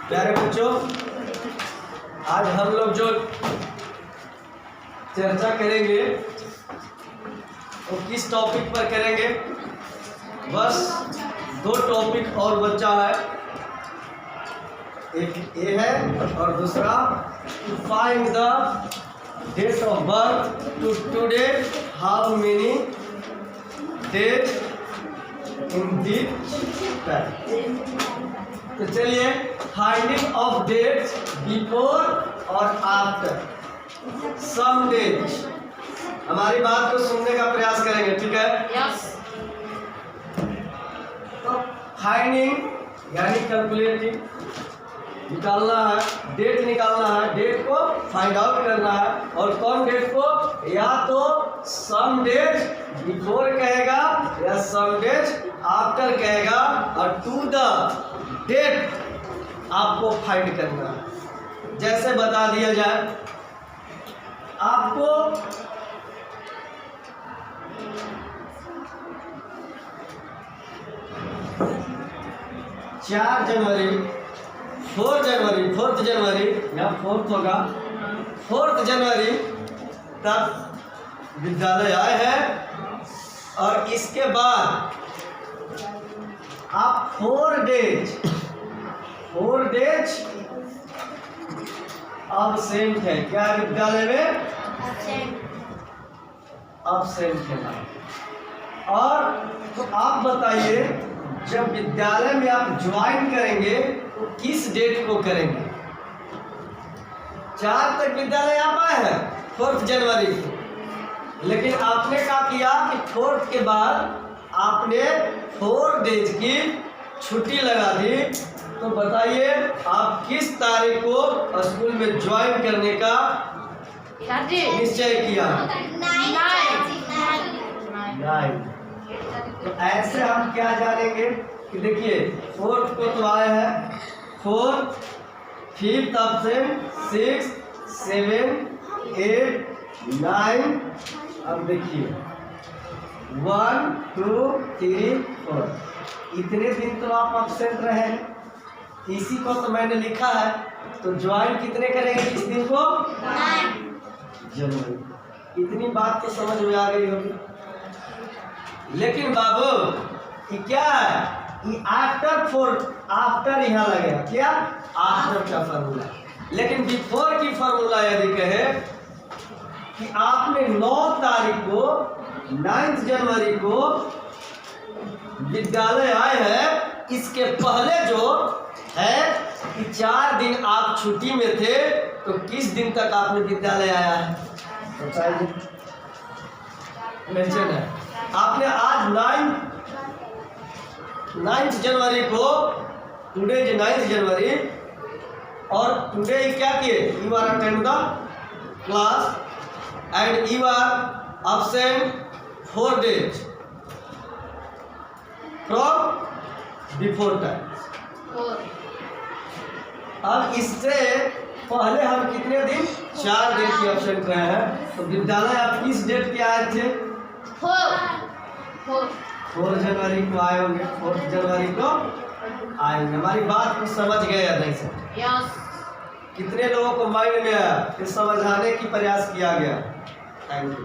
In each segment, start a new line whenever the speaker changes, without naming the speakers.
प्यारे बच्चों, आज हम लोग जो चर्चा करेंगे वो किस टॉपिक पर करेंगे? बस 2 टॉपिक और बचा है, एक ये है और दूसरा to find the date of birth to today, how many date in the time. तो चलिए, फाइंडिंग ऑफ डेट्स बिफोर और आफ्टर सम डेट, हमारी बात को सुनने का प्रयास करेंगे, ठीक है?
यस।
तो फाइंडिंग यानी कैलकुलेटिंग, निकालना है, डेट निकालना है, डेट को फाइंड आउट करना है। और कौन डेट को? या तो सम डेट बिफोर कहेगा या सम डेट आफ्टर कहेगा, और टू द डेट आपको फाइंड करना है। जैसे बता दिया जाए, आपको फोर्थ जनवरी या फोर्थ होगा, 4 जनवरी तक विद्यालय आए हैं, और इसके बाद आप 4 डेज absent है। क्या विद्यालय में? absent है। और तो आप बताइए, जब विद्यालय में आप ज्वाइन करेंगे तो किस डेट को करेंगे? 4 तक विद्यालय आप आए हैं 4 जनवरी को, लेकिन आपने क्या किया कि 4 के बाद आपने 4 डेज की छुट्टी लगा दी। तो बताइए, आप किस तारीख को स्कूल में ज्वाइन करने का निश्चय किया? 9। तो ऐसे हम क्या जानेंगे कि देखिए, 4 को तो आए हैं 4, 5th absent, 6, 7, 8, 9। अब देखिए 1, 2, 3, 4, इतने दिन तो आप absent रहे हैं। इसी को तो मैंने लिखा है। तो ज्वाइन कितने करेंगे इस दिन को? 9 जनवरी। इतनी बात तो समझ में आ गई होगी। लेकिन बाबू, ये क्या है? ये आफ्टर यहाँ लगेगा। क्या? आफ्टर का फॉर्मूला। लेकिन बिफोर की फॉर्मूला यदि कहे कि आपने 9 तारीख को 9 जनवरी को विद्यालय आए हैं, इसके पहले जो है कि 4 दिन आप छुट्टी में थे, तो किस दिन तक आपने विद्यालय आया है? बताइए। मेंशन है आपने आज 9 जनवरी को, टुडे इज 9 जनवरी, और टुडे क्या किए? You are attend the class and you are absent 4 days from before time. अब इससे पहले हम कितने दिन? 4 दिन की एब्सेंट रहे हैं। तो विद्यालय आप किस डेट के आए थे? 4 जनवरी को आए होंगे। 4 जनवरी को आए होंगे। हमारी बात को समझ गए या नहीं समझ?
यस।
कितने लोगों को माइंड में आया? फिर समझाने की प्रयास किया गया। Thank you.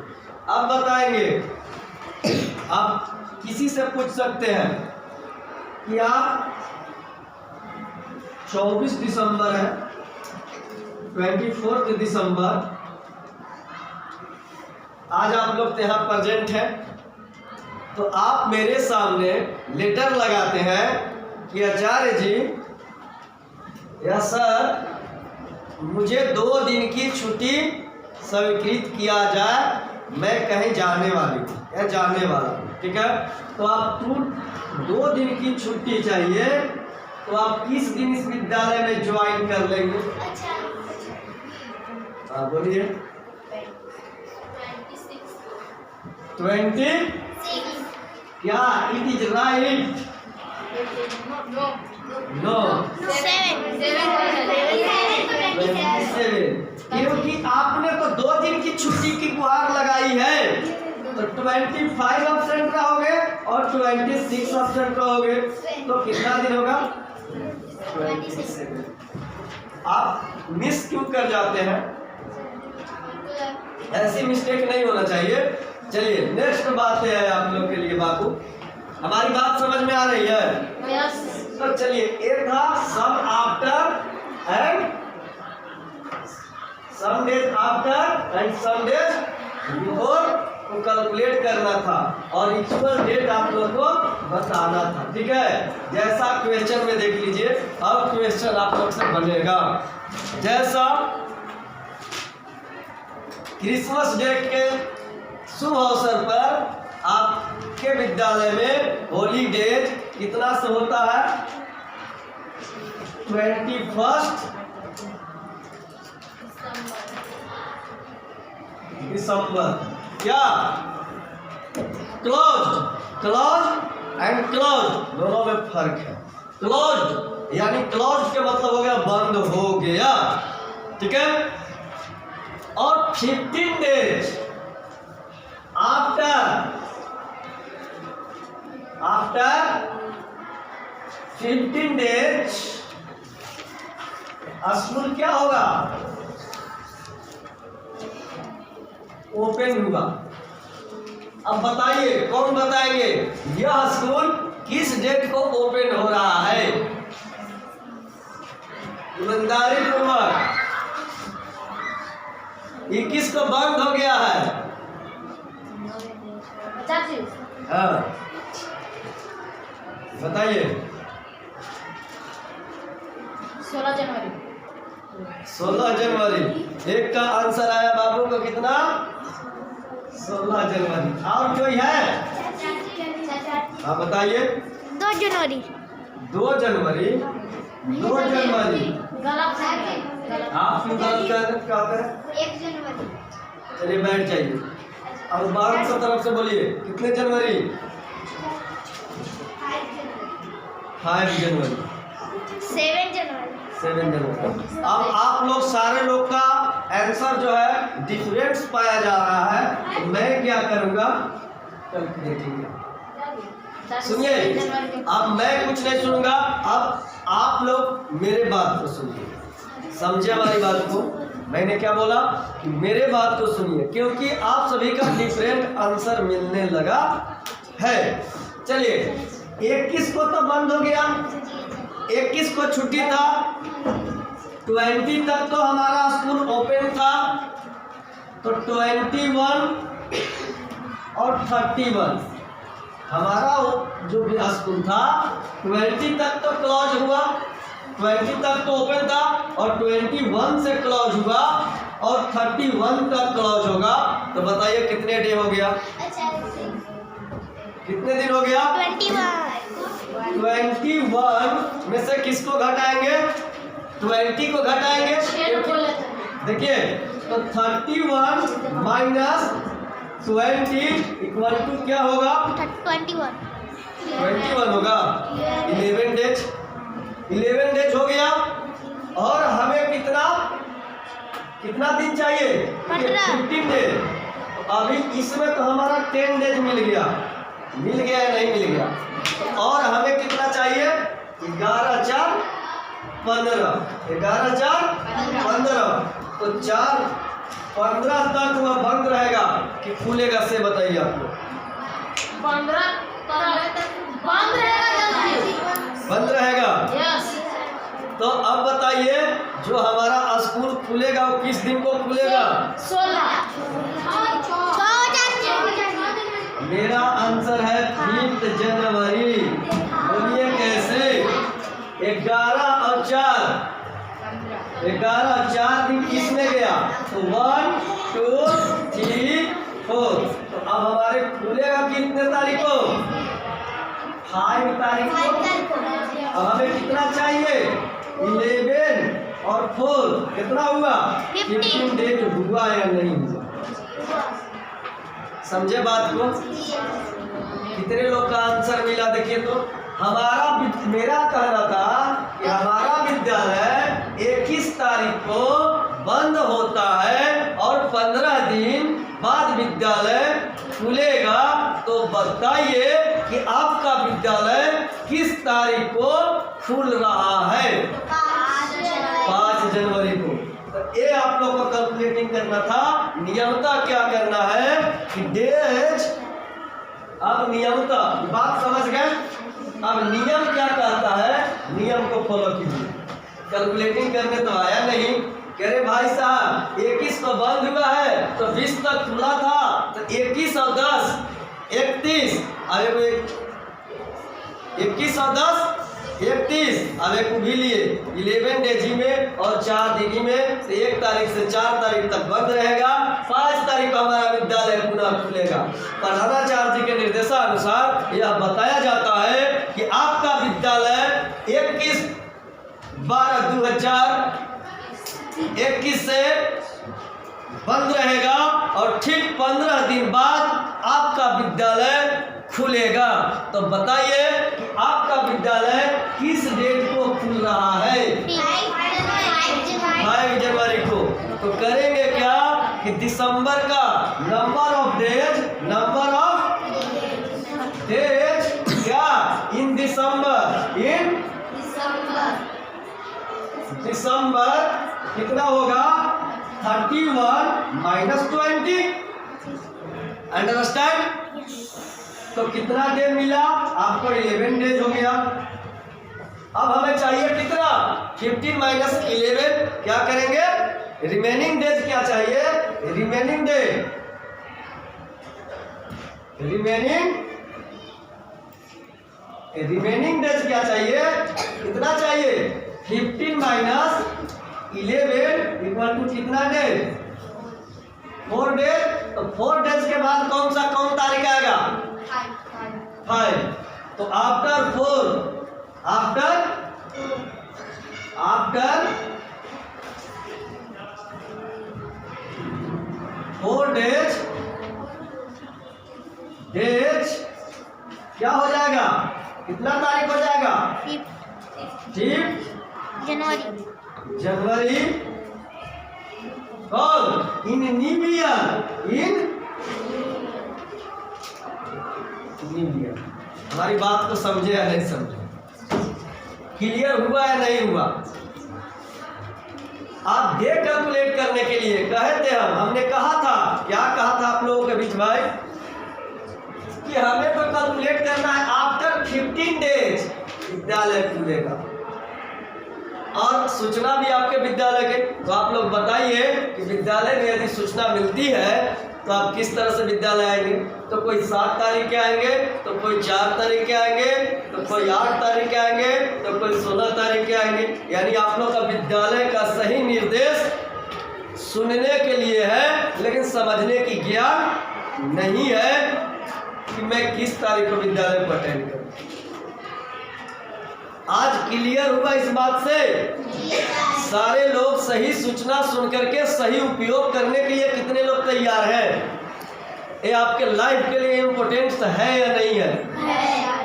अब बताएंगे, आप किसी से पूछ सकते हैं कि आप 24 दिसंबर है, 24 दिसंबर, आज आप लोग यहाँ प्रेजेंट हैं, तो आप मेरे सामने लेटर लगाते हैं कि आचार्य जी या सर, मुझे 2 दिन की छुट्टी स्वीकृत किया जाए, मैं कहीं जाने वाली हूँ या जाने वाला हूँ, ठीक है? तो आप 2 दिन की छुट्टी चाहिए, तो आप किस दिन इस विद्यालय में ज्वाइन कर लेंगे? हाँ बोलिए। 26। क्या इट इज राइट? नो। 27। क्योंकि आपने तो 2 दिन की छुट्टी की गुहार लगाई है, तो 25 absent रहोगे और 26 absent रहोगे, तो कितना दिन होगा? 27। आप मिस क्यों कर जाते हैं? ऐसी मिस्टेक नहीं होना चाहिए। चलिए नेक्स्ट बात है आप लोग के लिए बाबू, हमारी बात समझ में आ रही है? तो चलिए एक था some after and some days after and some days before को कैलकुलेट करना था और इक्वल डेट आप लोग को बताना था। ठीक है, जैसा क्वेश्चन में देख लीजिए, अब क्वेश्चन आप लोग से बनेगा जैसा क्रिसमस डे के शुभ अवसर पर आपके विद्यालय में हॉलीडेज कितना से होता है? 21 दिसंबर। क्या क्लोज एंड क्लोज दोनों में फर्क है। क्लोज यानी क्लोज के मतलब हो गया बंद हो गया, ठीक है। और 15 डेज आफ्टर 15 डेज स्कूल क्या होगा? ओपन हुआ। अब बताइए कौन बताएंगे यह स्कूल किस डेट को ओपन हो रहा है? ईमानदारी पूर्वक 21 को बंद हो गया है। हाँ बताइए।
16 जनवरी।
16 जनवरी। एक का आंसर आया बाबू को कितना? 16 जनवरी। और कोई है? हाँ बताइए।
2 जनवरी।
2 जनवरी। 2 जनवरी। आप क्यों गलत कहते हैं?
1 जनवरी।
चलिए बैठ जाइए। अब बाहर सब तरफ से बोलिए कितने जनवरी? 5 जनवरी।
7 जनवरी।
7 जनवरी। अब आप लोग सारे लोग का आंसर जो है डिफरेंस पाया जा रहा है, तो मैं क्या करूंगा कैलकुलेटिंग। सुनिए, अब मैं कुछ नहीं सुनूंगा, अब आप लोग मेरे बात को सुनिए, समझे हमारी बात को। मैंने क्या बोला कि मेरे बात को सुनिए, क्योंकि आप सभी का डिफरेंट आंसर मिलने लगा है। चलिए 21 को तो बंद हो गया, 21 को छुट्टी था, 20 तक तो हमारा स्कूल ओपन था, तो 21 और 31 हमारा जो भी स्कूल था 20 तक तो क्लोज हुआ, 20 तक तो ओपन था और 21 से क्लोज हुआ और 31 तक क्लोज होगा। तो बताइए कितने डे हो गया? कितने दिन हो गया? 21 में से किसको घटाएंगे? 20 को घटाएंगे। देखिए तो 31 माइनस 20 इक्वल टू क्या होगा? 21 होगा। 11 डेज हो गया। और हमें कितना दिन चाहिए? 15 डेज। तो अभी इसमें तो हमारा 10 डेज मिल गया या नहीं मिल गया? और हमें कितना चाहिए? 11 4 15। 11 4 15। तो 4 15 तक वह बंद रहेगा कि खुलेगा से बताइए आप लोग।
15 बंद रहेगा।
बंद रहेगा।
यस।
तो अब बताइए जो हमारा स्कूल खुलेगा वो किस दिन को खुलेगा?
16।
मेरा आंसर है 5 जनवरी। बोलिए कैसे? 11 और 4 दिन किसमें गया? तो 1 2 3 4। तो अब हमारे खुलेगा कितने तारीख को? 5 तारीख को। अब हमें कितना चाहिए? 11 और 4 कितना हुआ? 15 डेज हुआ या नहीं हुआ? समझे बात को? कितने लोग का आंसर मिला? देखिए तो मेरा कहना था कि हमारा विद्यालय 21 तारीख को बंद होता है और 15 दिन बाद विद्यालय खुलेगा। तो बताइए कि आपका विद्यालय किस तारीख को खुल रहा है? 5 जनवरी को। तो ये आप लोग को कैलकुलेटिंग करना था। नियमता क्या करना है कि डेज, अब नियमता बात समझ गए। अब नियम क्या कहता है, नियम को फॉलो कीजिए। कैलकुलेटिंग करने तो आया नहीं, कह रहे भाई साहब 21 को बंद हुआ है तो 20 तक खुला था, तो 21 और 10 31, अरे 21 और 10 31, अब एक भी लिए 11 डेजी में और 4 दिनी में, तो 1 तारीख से 4 तारीख तक बंद रहेगा। 5 तारीख को हमारा विद्यालय पुनः खुलेगा। प्रधानाचार्य जी के निर्देशानुसार यह बताया जाता है कि आपका विद्यालय 21/12/2021 से बंद रहेगा और ठीक 15 दिन बाद आपका विद्यालय खुलेगा। तो बताइए कि आपका विद्यालय किस डेट को खुल रहा है? 5 जनवरी को। तो करेंगे क्या कि दिसंबर का नंबर ऑफ डेज क्या इन दिसंबर कितना होगा? 31 - 20। अंडरस्टैंड? तो कितना डे मिला आपको? 11 डेज हो गया। अब हमें चाहिए कितना? 15 - 11। क्या करेंगे? रिमेनिंग डेज क्या चाहिए? रिमेनिंग डेज क्या चाहिए? कितना चाहिए? 15 - 11 इक्वल टू कितना डेज? 4 डेज। तो 4 डेज के बाद कौन तारीख आएगा? 5। तो आफ्टर 4 डेज क्या हो जाएगा? कितना तारीख हो जाएगा? 5 जनवरी। और इन न्यू ईयर हमारी बात को समझे या नहीं समझे? क्लियर हुआ या नहीं हुआ? आप डे कैलकुलेट करने के लिए कहे थे, हमने कहा था, क्या कहा था आप लोगों के बीच भाई, कि हमें तो कैलकुलेट करना है आफ्टर 15 डेज विद्यालय खुलेगा। और सूचना भी आपके विद्यालय के, तो आप लोग बताइए कि विद्यालय में यदि सूचना मिलती है तो आप किस तरह से विद्यालय आएंगे? तो कोई 7 तारीख के आएंगे, तो कोई 4 तारीख के आएंगे, तो कोई 8 तारीख के आएंगे, तो कोई 16 तारीख के आएंगे। यानी आप लोग का विद्यालय का सही निर्देश सुनने के लिए है, लेकिन समझने की ज्ञान नहीं है कि मैं किस तारीख को विद्यालय को अटेंड करूं। आज क्लियर हुआ इस बात से? सारे लोग सही सूचना सुन करके सही उपयोग करने के लिए कितने लोग तैयार हैं? ये आपके लाइफ के लिए इम्पोर्टेंट है या नहीं है?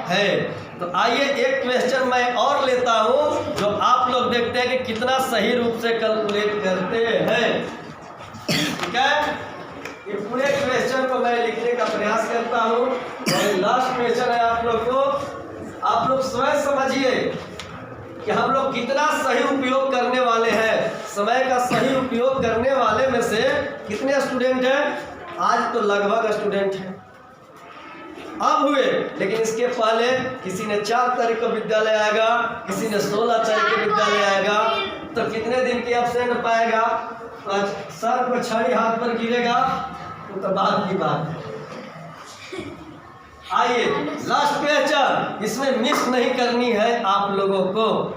है। तो आइए एक क्वेश्चन मैं और लेता हूँ जो आप लोग देखते हैं कि कितना सही रूप से कैलकुलेट करते हैं। ठीक है, ये पूरे क्वेश्चन को मैं लिखने का प्रयास करता हूँ और लास्ट क्वेश्चन है आप लोग को। आप लोग स्वयं समझिए कि हम लोग कितना सही उपयोग करने वाले हैं। समय का सही उपयोग करने वाले में से कितने स्टूडेंट हैं? आज तो लगभग स्टूडेंट हैं, अब हुए, लेकिन इसके पहले किसी ने 4 तारीख को विद्यालय आएगा, किसी ने 16 तारीख को विद्यालय आएगा, तो कितने दिन की एब्सेंट पाएगा? तो सर को छड़ी हाथ पर गिरेगा तो बात की बात है। आइए लास्ट क्वेश्चन, इसमें मिस नहीं करनी है आप लोगों को।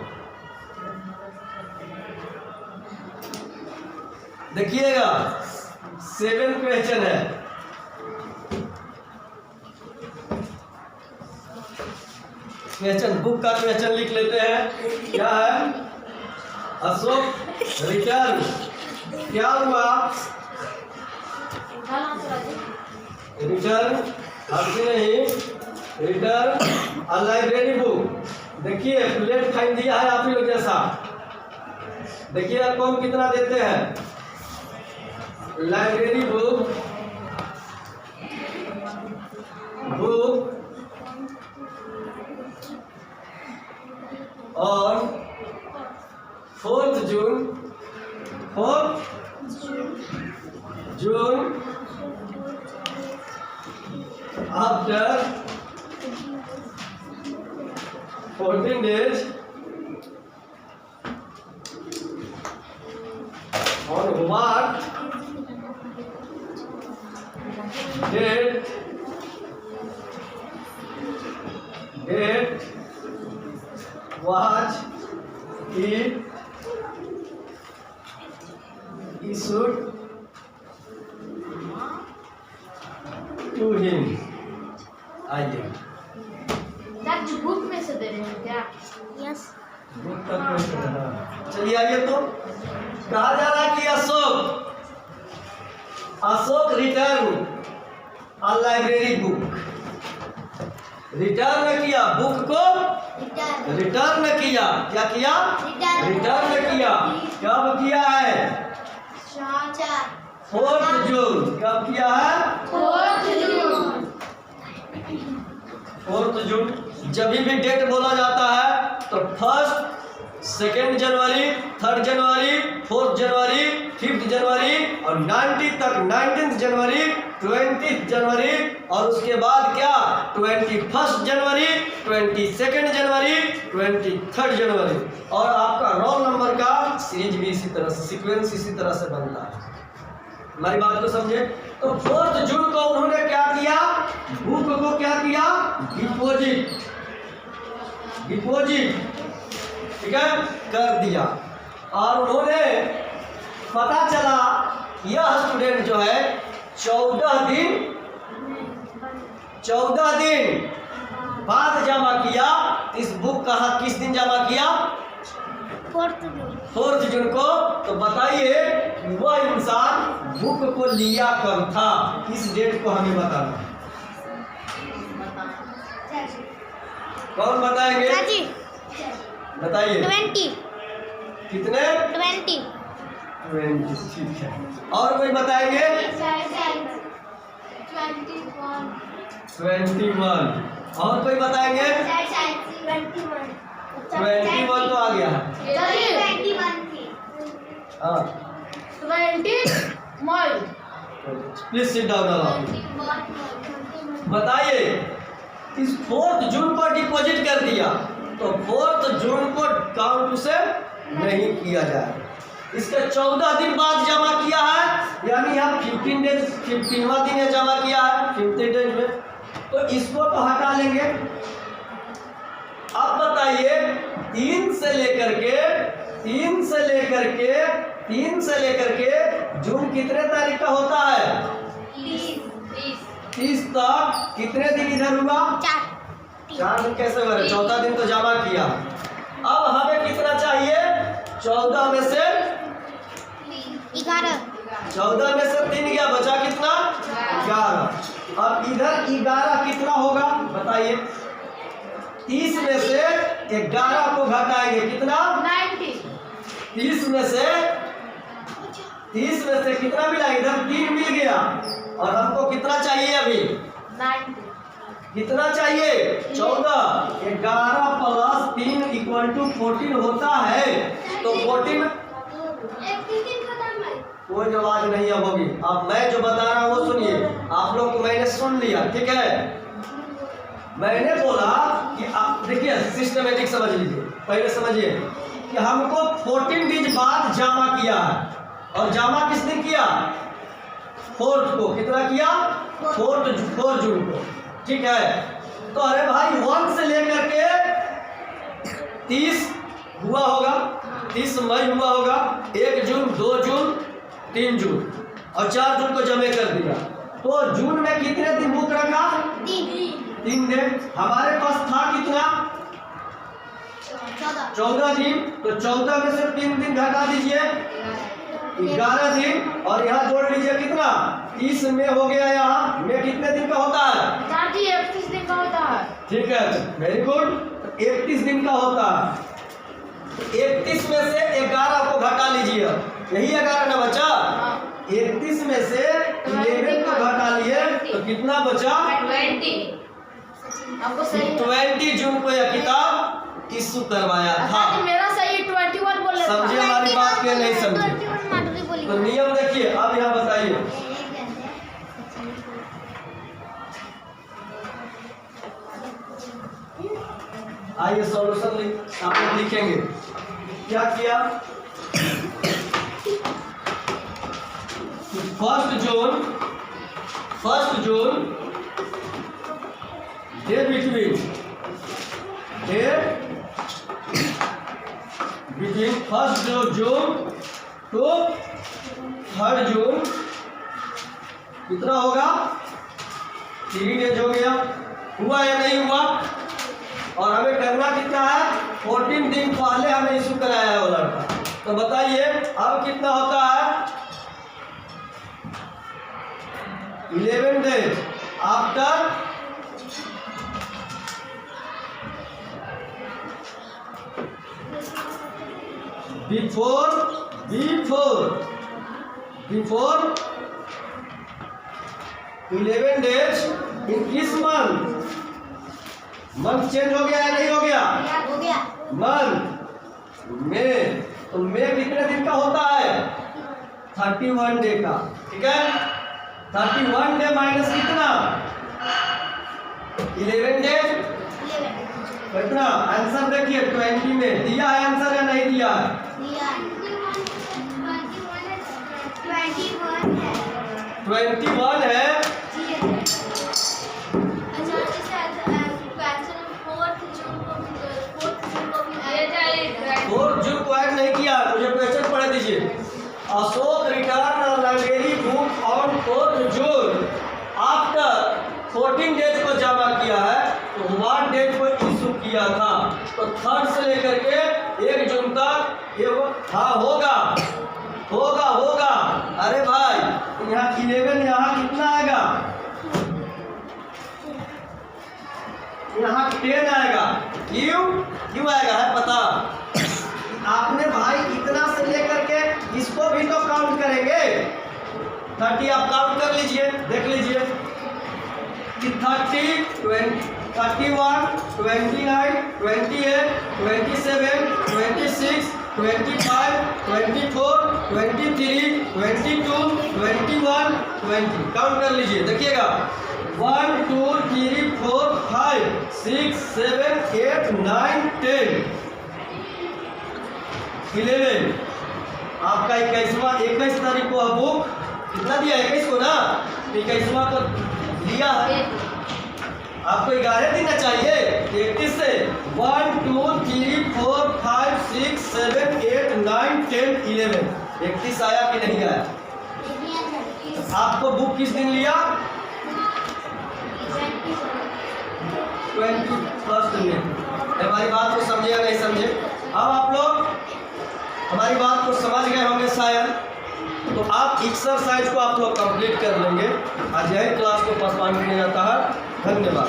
देखिएगा 7 क्वेश्चन है। क्वेश्चन बुक का क्वेश्चन लिख लेते हैं। क्या है? अशोक रिटर्न क्या हुआ? रिटर्न आपसे नहीं, रिटर्न अ लाइब्रेरी बुक। देखिए प्लेट फाइन दिया है आप ही लोग जैसा। देखिए कौन कितना देते हैं? Library book on 4th June, 4th June, after 14 days, on what date was it issued to him? आइए
सर बुक में से दे रहे हैं क्या? यस।
बुक का क्वेश्चन है ना। चलिए आइए तो कहा जा रहा है कि Ashok return a library book, return किया बुक को, रिटर्न किया, क्या किया? रिटर्न किया। कब किया है? 4th जून। कब किया है? 4th जून। जब भी डेट बोला जाता है तो 1st, 2nd जनवरी, 3rd जनवरी, 4th जनवरी, 5th जनवरी और 19 तक 19th जनवरी, 20th जनवरी और उसके बाद क्या 21st जनवरी, 22nd जनवरी, 23rd जनवरी। और आपका रोल नंबर का सीरीज भी इसी तरह से, सीक्वेंस इसी तरह से बनता है। हमारी बात को समझे। तो 4th जून को उन्होंने क्या किया? बुक को क्या किया? डिपोजिट, ठीक है, कर दिया। और उन्होंने पता चला यह स्टूडेंट जो है 14 दिन बाद जमा किया। इस बुक कहाँ किस दिन जमा किया? 4th जून को। तो बताइए वह इंसान बुक को लिया कब था? इस डेट को हमें बताना। कौन बताएंगे? बताइए।
20।
कितने?
20।
20, ठीक है। और कोई बताएंगे? 21। और कोई बताएंगे? 21 तो आ गया है। हाँ
20 मई।
Please sit down. बताइए इस 4th जून को डिपॉजिट कर दिया तो 4th जून को काउंट से नहीं किया जाए। इसके 14 दिन बाद जमा किया है, यानी यहाँ 15वां दिन जमा किया है 15 डेज में, तो इसको तो हटा लेंगे। अब बताइए 3 से लेकर के जून कितने तारीख का होता है? 30 तक कितने दिन इधर हुआ? 4 दिन। कैसे बने? 14 दिन तो जमा किया। अब हमें कितना चाहिए? 14 में से
11।
14 में से 3 गया, बचा कितना? 11। अब इधर 11 कितना होगा बताइए? 30 में से 11 को घटाएंगे कितना?
90।
30 में से कितना मिला? इधर 3 मिल गया। और हमको कितना चाहिए अभी?
90।
कितना चाहिए? 14। 11 प्लस 3 = 14 होता है। तो 14 कोई आवाज नहीं अब होगी। अब मैं जो बता रहा हूँ वो सुनिए। आप लोग को मैंने सुन लिया, ठीक है। मैंने बोला कि आप देखिए सिस्टमेटिक समझ लीजिए। पहले समझिए कि हमको 14 दिन बाद जमा किया है। और जमा किस दिन किया? 4th को। कितना किया? 4 जून को, ठीक है। तो अरे भाई 1 से लेकर के 30 हुआ होगा, 30 मई हुआ होगा, 1 जून, 2 जून, 3 जून और 4 जून को जमे कर दिया। तो जून में कितने दिन बुक रखा? 3 दिन। हमारे पास था कितना? 14 दिन। तो 14 में से 3 दिन घटा दीजिए, 11 दिन। और यहाँ जोड़ लीजिए कितना? 30 में हो गया। यहाँ में कितने दिन का होता है?
31 दिन का होता है।
ठीक है, वेरी गुड। 31 दिन का होता है। 31 में से 11 को घटा लीजिए। यही 11 ना बचा? 31 में से 11 को घटा लिए तो कितना बचा?
20। आपको सही
20 जून को यह किताब इशू करवाया था।
अच्छा, तो मेरा सही 21 बोल रहा था।
समझे हमारी बात के नहीं समझे?
21 माधुरी बोली।
तो नियम देखिए, अब यहाँ बताइए। आइए सॉल्यूशन आप लोग लिखेंगे। क्या किया? First zone day between first zone to third zone कितना होगा? 3 डेज हो गया। हुआ या नहीं हुआ? और हमें करना कितना है? 14 दिन पहले हमें इशू कराया है वो लड़का। तो बताइए अब कितना होता है? 11 days after before 11 days in किस मंथ चेंज हो गया या नहीं हो गया?
हो गया।
मंथ में, तो में कितने दिन का होता है? 31 डे का। ठीक है, 31 डे माइनस कितना? 11 डेज। कितना आंसर देखिए? 20 में दिया है आंसर या नहीं दिया है? 21 है। और जो को ऐड नहीं किया, मुझे क्वेश्चन पढ़ दीजिए। Ashok return library book on 4th June after 14 days को जमा किया है, तो 1 डेट को इशू किया था। तो 3rd से लेकर के 1 जून तक ये हाँ होगा। अरे भाई यहाँ 11, यहाँ कितना आएगा? यहाँ 10 आएगा। क्यों आएगा है पता? आपने भाई इतना से लेकर के इसको भी तो काउंट करेंगे। 30 आप काउंट कर लीजिए, देख लीजिए कि 30, 20, 31, 29, 28, 27, 26, 25, 24, 23, 22, 21, 20 काउंट कर लीजिए। देखिएगा 1 2 3 4 5 6 7 8 9 10 11 आपका 21 तारीख को बुक कितना दिया? 21 को ना, 21वां को दिया है। आपको 11 देना चाहिए। 31 से 1 2 3 4 5 6 7 8 9 10 11 31 आया कि नहीं आया? आपको बुक किस दिन लिया? 21st में। हमारी बात को समझे या नहीं समझे? अब आप लोग हमारी बात को समझ गए होंगे शायद। तो आप एक्सरसाइज को आप लोग कंप्लीट कर लेंगे। आज यही क्लास को पास किया जाता है। धन्यवाद।